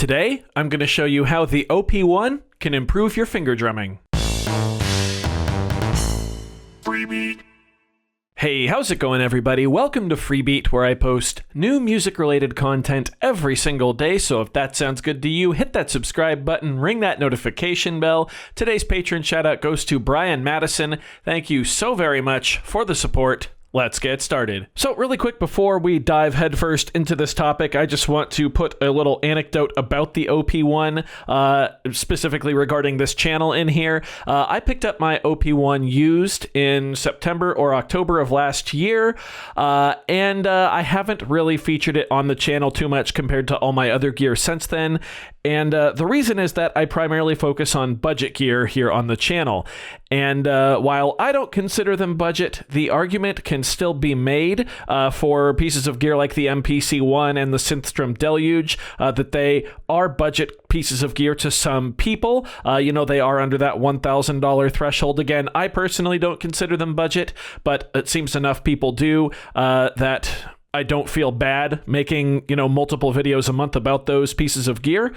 Today, I'm going to show you how the OP1 can improve your finger drumming. Freebeat. Hey, how's it going, everybody? Welcome to Freebeat, where I post new music-related content every single day, so if that sounds good to you, hit that subscribe button, ring that notification bell. Today's patron shout-out goes to Brian Madison. Thank you so very much for the support. Let's get started. So really quick before we dive headfirst into this topic, I just want to put a little anecdote about the OP1, specifically regarding this channel in here. I picked up my OP1 used in September or October of last year, and I haven't really featured it on the channel too much compared to all my other gear since then. And the reason is that I primarily focus on budget gear here on the channel. And while I don't consider them budget, the argument can still be made for pieces of gear like the MPC1 and the Synth Deluge that they are budget pieces of gear to some people. They are under that $1,000 threshold. Again, I personally don't consider them budget, but it seems enough people do that I don't feel bad making, multiple videos a month about those pieces of gear.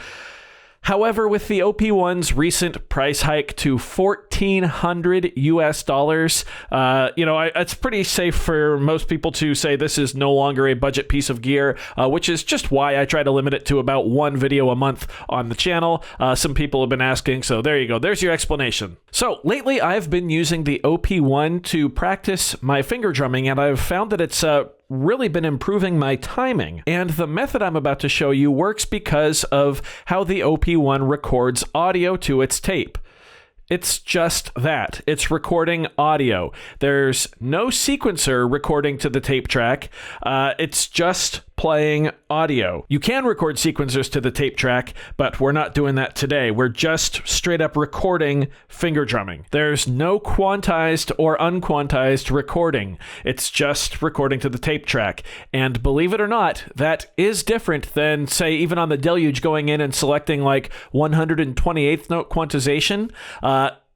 However, with the OP1's recent price hike to $1,400 US, it's pretty safe for most people to say this is no longer a budget piece of gear, which is just why I try to limit it to about one video a month on the channel. Some people have been asking, so there you go. There's your explanation. So lately, I've been using the OP1 to practice my finger drumming, and I've found that it's really been improving my timing. And the method I'm about to show you works because of how the OP1 records audio to its tape. It's just that. It's recording audio. There's no sequencer recording to the tape track. It's just playing audio. You can record sequencers to the tape track, but we're not doing that today. We're just straight up recording finger drumming. There's no quantized or unquantized recording. It's just recording to the tape track. And believe it or not, that is different than, say, even on the Deluge going in and selecting like 128th note quantization.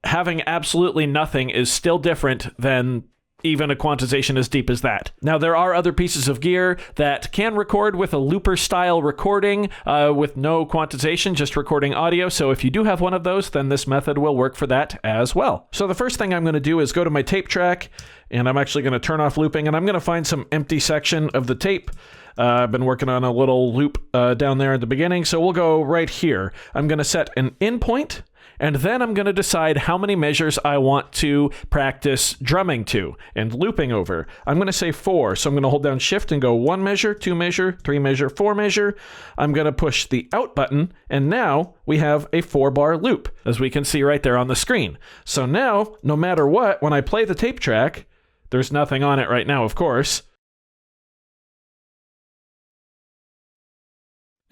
Having absolutely nothing is still different than even a quantization as deep as that. Now, there are other pieces of gear that can record with a looper-style recording with no quantization, just recording audio. So if you do have one of those, then this method will work for that as well. So the first thing I'm going to do is go to my tape track, and I'm actually going to turn off looping, and I'm going to find some empty section of the tape. I've been working on a little loop down there at the beginning, so we'll go right here. I'm going to set an in point, and then I'm going to decide how many measures I want to practice drumming to and looping over. I'm going to say 4. So I'm going to hold down shift and go 1 measure, 2 measure, 3 measure, 4 measure. I'm going to push the out button. And now we have a 4-bar loop, as we can see right there on the screen. So now, no matter what, when I play the tape track, there's nothing on it right now, of course.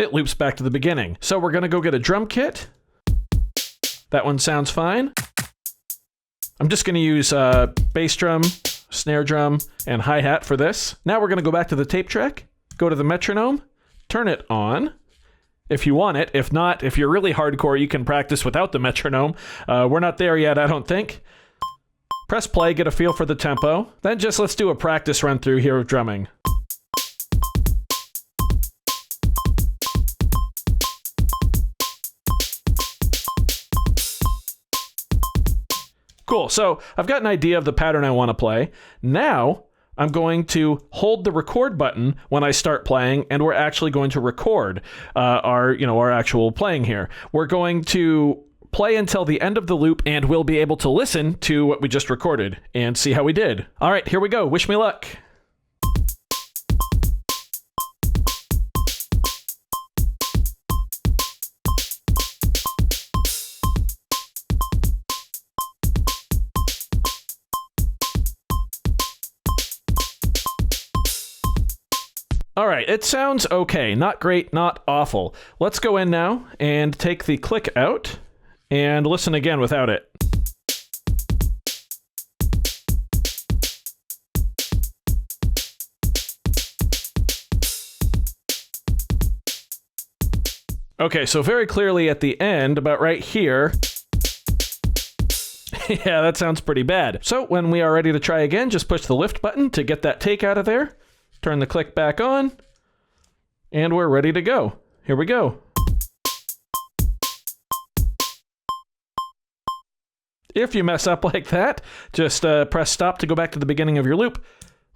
It loops back to the beginning. So we're going to go get a drum kit. That one sounds fine. I'm just going to use bass drum, snare drum, and hi-hat for this. Now we're going to go back to the tape track, go to the metronome, turn it on if you want it. If not, if you're really hardcore, you can practice without the metronome. We're not there yet, I don't think. Press play, get a feel for the tempo. Then just let's do a practice run through here of drumming. Cool, so I've got an idea of the pattern I want to play. Now, I'm going to hold the record button when I start playing, and we're actually going to record our actual playing here. We're going to play until the end of the loop, and we'll be able to listen to what we just recorded and see how we did. All right, here we go. Wish me luck. All right, it sounds okay. Not great, not awful. Let's go in now and take the click out and listen again without it. Okay, so very clearly at the end, about right here, yeah, that sounds pretty bad. So when we are ready to try again, just push the lift button to get that take out of there. Turn the click back on, and we're ready to go. Here we go. If you mess up like that, just press stop to go back to the beginning of your loop,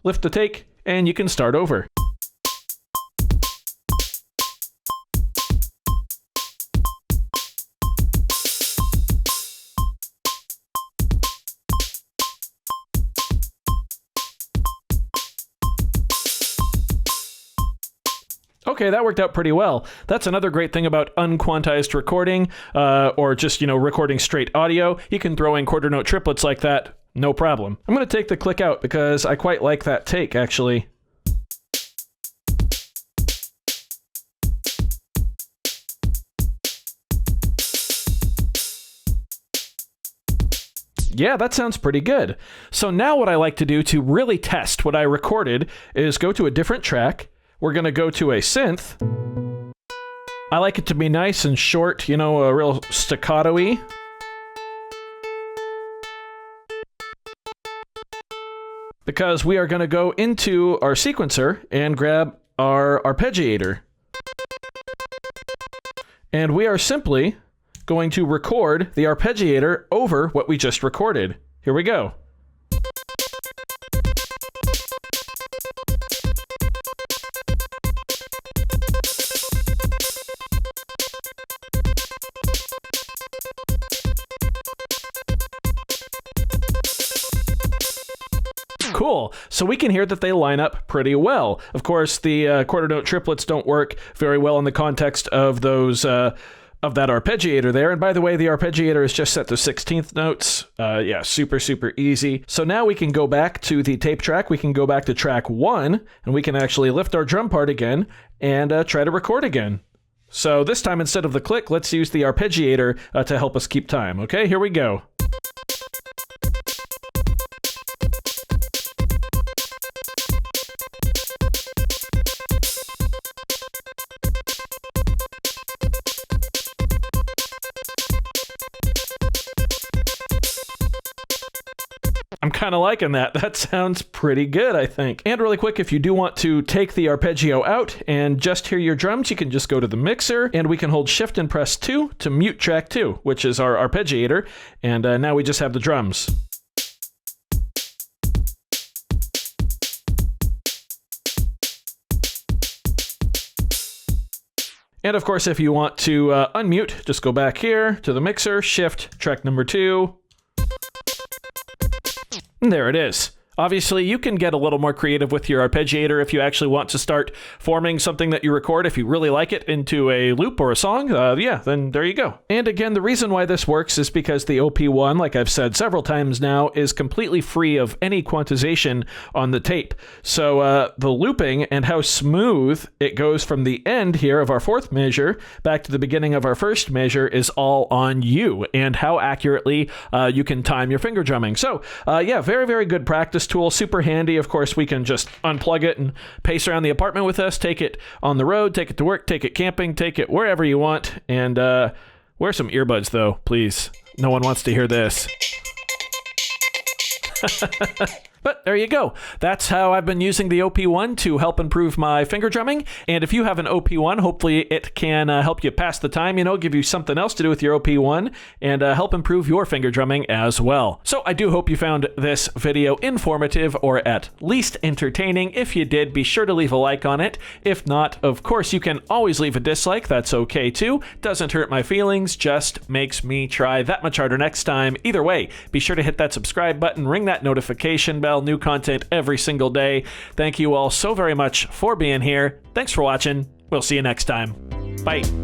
lift the take, and you can start over. Okay, that worked out pretty well. That's another great thing about unquantized recording, or just, recording straight audio. You can throw in quarter note triplets like that, no problem. I'm going to take the click out because I quite like that take, actually. Yeah, that sounds pretty good. So now what I like to do to really test what I recorded is go to a different track. We're going to go to a synth. I like it to be nice and short, a real staccato-y. Because we are going to go into our sequencer and grab our arpeggiator. And we are simply going to record the arpeggiator over what we just recorded. Here we go. Cool. So we can hear that they line up pretty well. Of course, the quarter note triplets don't work very well in the context of those of that arpeggiator there. And by the way, the arpeggiator is just set to 16th notes. Yeah, super, super easy. So now we can go back to the tape track. We can go back to track 1, and we can actually lift our drum part again and try to record again. So this time, instead of the click, let's use the arpeggiator to help us keep time. Okay, here we go. I'm kind of liking that. That sounds pretty good, I think. And really quick, if you do want to take the arpeggio out and just hear your drums, you can just go to the mixer and we can hold shift and press 2 to mute track 2, which is our arpeggiator. And now we just have the drums. And of course, if you want to unmute, just go back here to the mixer, shift track number 2. And there it is. Obviously, you can get a little more creative with your arpeggiator if you actually want to start forming something that you record, if you really like it, into a loop or a song. Yeah, then there you go. And again, the reason why this works is because the OP1, like I've said several times now, is completely free of any quantization on the tape. So the looping and how smooth it goes from the end here of our 4th measure back to the beginning of our 1st measure is all on you, and how accurately you can time your finger drumming. So yeah, very, very good practice tool, super handy. Of course, we can just unplug it and pace around the apartment with us, take it on the road, take it to work, take it camping, take it wherever you want, and wear some earbuds though, please. No one wants to hear this. But there you go. That's how I've been using the OP1 to help improve my finger drumming. And if you have an OP1, hopefully it can help you pass the time, give you something else to do with your OP1 and help improve your finger drumming as well. So I do hope you found this video informative or at least entertaining. If you did, be sure to leave a like on it. If not, of course, you can always leave a dislike. That's okay too. Doesn't hurt my feelings, just makes me try that much harder next time. Either way, be sure to hit that subscribe button, ring that notification bell. New content every single day. Thank you all so very much for being here. Thanks for watching. We'll see you next time. Bye.